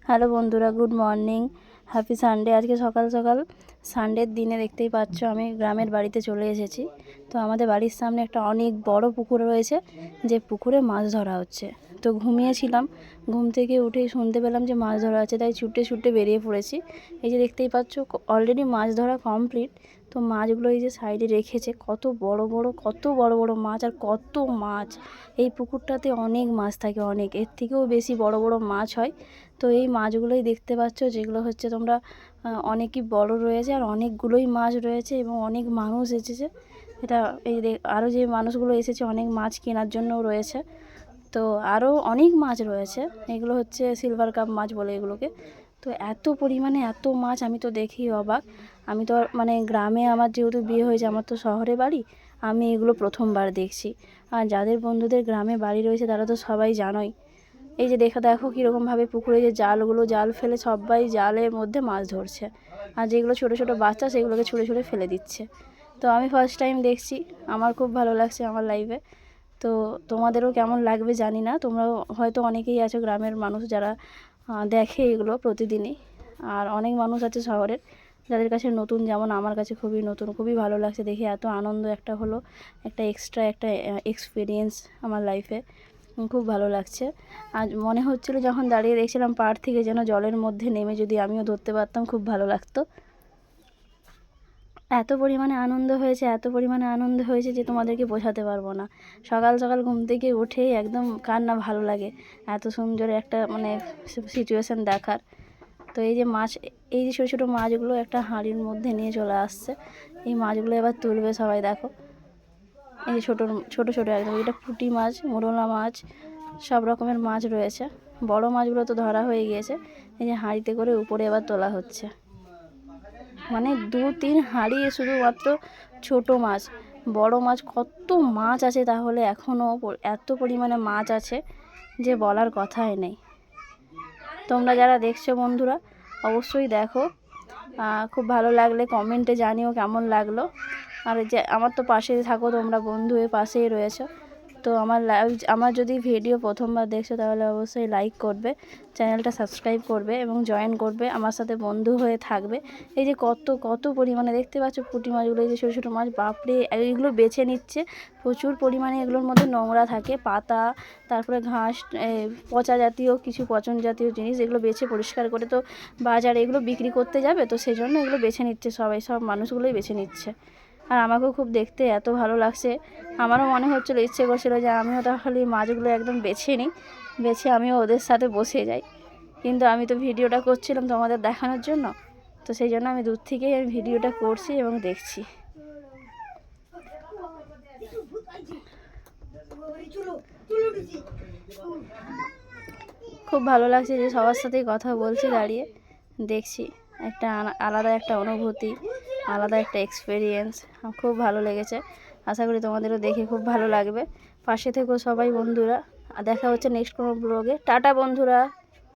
Hello বন্ধুরা, good morning, happy Sunday. আজকে সকাল সকাল সানডের দিনে দেখতেই পাচ্ছ আমি গ্রামের বাড়িতে চলে এসেছি। তো আমাদের বাড়ির সামনে একটা অনেক বড় পুকুর রয়েছে, যে পুকুরে মাছ ধরা হচ্ছে। তো ঘুমিয়েছিলাম, ঘুম থেকে উঠেই শুনতে পেলাম যে মাছ ধরা আছে, তাই ছুটে ছুটে বেরিয়ে পড়েছি। এই যে দেখতেই পাচ্ছ অলরেডি মাছ ধরা কমপ্লিট। তো মাছগুলো এই যে সাইডে রেখেছে, কত বড় বড় মাছ, আর কত মাছ। এই পুকুরটাতে অনেক মাছ থাকে, অনেক, এর থেকেও বেশি বড় বড় মাছ হয়। তো এই মাছগুলোই দেখতে পাচ্ছ, যেগুলো হচ্ছে তোমরা অনেকই বড় রয়েছে, আর অনেকগুলোই মাছ রয়েছে, এবং অনেক মানুষ এসেছে। এটা এই আরও যে মানুষগুলো এসেছে অনেক মাছ কেনার জন্যও রয়েছে। তো আরও অনেক মাছ রয়েছে, এগুলো হচ্ছে সিলভার কাপ মাছ বলে এগুলোকে। তো এত পরিমাণে এত মাছ, আমি তো দেখি অবাক। আমি তো মানে গ্রামে আমার যেহেতু বিয়ে হয়েছে, আমার তো শহরে বাড়ি, আমি এগুলো প্রথমবার দেখছি। আর যাদের বন্ধুদের গ্রামে বাড়ি রয়েছে তারা তো সবাই জানোই। এই যে দেখো কীরকমভাবে পুকুরে যে জাল ফেলে সবাই জালের মধ্যে মাছ ধরছে, আর যেগুলো ছোটো ছোটো বাচ্চা সেগুলোকে ছুঁড়ে ছুঁড়ে ফেলে দিচ্ছে। তো আমি ফার্স্ট টাইম দেখছি, আমার খুব ভালো লাগছে আমার লাইফে। তো তোমাদেরও কেমন লাগবে জানি না, তোমরাও হয়তো অনেকেই আছো গ্রামের মানুষ যারা দেখে এগুলো প্রতিদিনই। আর অনেক মানুষ আছে শহরের যাদের কাছে নতুন, যেমন আমার কাছে খুবই নতুন, খুবই ভালো লাগছে দেখে। এত আনন্দ একটা হলো, একটা এক্সট্রা একটা এক্সপিরিয়েন্স আমার লাইফে, খুব ভালো লাগছে। আজ মনে হচ্ছিলো যখন দাঁড়িয়ে দেখছিলাম পাড় থেকে, যেন জলের মধ্যে নেমে যদি আমিও ধরতে পারতাম, খুব ভালো লাগতো। এত পরিমাণে আনন্দ হয়েছে যে তোমাদেরকে বোঝাতে পারবো না। সকাল সকাল ঘুম থেকে উঠেই একদম কার না ভালো লাগে এত সুন্দর একটা মানে সিচুয়েশান দেখার। তো এই যে মাছ, এই যে ছোটো ছোটো মাছগুলো একটা হাঁড়ির মধ্যে নিয়ে চলে আসছে। এই মাছগুলো এবার তুলবে সবাই, দেখো এই যে ছোটো ছোটো ছোটো একদম, এটা পুঁটি মাছ, মোরলা মাছ, সব রকমের মাছ রয়েছে। বড় মাছগুলো তো ধরা হয়ে গিয়েছে, এই যে হাঁড়িতে করে উপরে এবার তোলা হচ্ছে। মানে 2-3 হাঁড়ি শুধুমাত্র ছোট মাছ। বড় মাছ কত মাছ আছে তাহলে, এখনও এত পরিমাণে মাছ আছে যে বলার কথাই নেই। তোমরা যারা দেখছো বন্ধুরা অবশ্যই দেখো, খুব ভালো লাগলে কমেন্টে জানিও কেমন লাগলো। আর যে আমার তো পাশেই থাকো তোমরা, বন্ধু হয়ে পাশেই রয়েছো। তো আমার যদি ভিডিও প্রথমবার দেখছো তাহলে অবশ্যই লাইক করবে, চ্যানেলটা সাবস্ক্রাইব করবে, এবং জয়েন করবে, আমার সাথে বন্ধু হয়ে থাকবে। এই যে কত পরিমাণে দেখতে পাচ্ছ পুঁটি মাছগুলো, এই যে ছোটো ছোটো মাছ, বাপরে, এইগুলো বেছে নিচ্ছে। প্রচুর পরিমাণে এগুলোর মধ্যে নোংরা থাকে, পাতা, তারপরে ঘাস, পচা জাতীয় কিছু, পচন জাতীয় জিনিস, এগুলো বেছে পরিষ্কার করে তো বাজারে এগুলো বিক্রি করতে যাবে, তো সেই জন্য এগুলো বেছে নিচ্ছে সবাই, সব মানুষগুলোই বেছে নিচ্ছে। আর আমাকেও খুব দেখতে এত ভালো লাগছে, আমারও মনে হচ্ছিলো, ইচ্ছে করছিলো যে আমিও তাহলে মাছগুলো একদম বেছে নিই, বেছে আমিও ওদের সাথে বসে যাই। কিন্তু আমি তো ভিডিওটা করছিলাম তোমাদের দেখানোর জন্য, তো সেই জন্য আমি দূর থেকেই আমি ভিডিওটা করছি এবং দেখছি। খুব ভালো লাগছে যে সবার সাথেই কথা বলছি দাঁড়িয়ে, দেখছি একটা আলাদা একটা অনুভূতি, আলাদা একটা এক্সপিরিয়েন্স, খুব ভালো লেগেছে। আশা করি তোমাদেরও দেখে খুব ভালো লাগবে। পাশে থেকো সবাই বন্ধুরা, দেখা হচ্ছে নেক্সট কোনো ব্লগে। টাটা বন্ধুরা।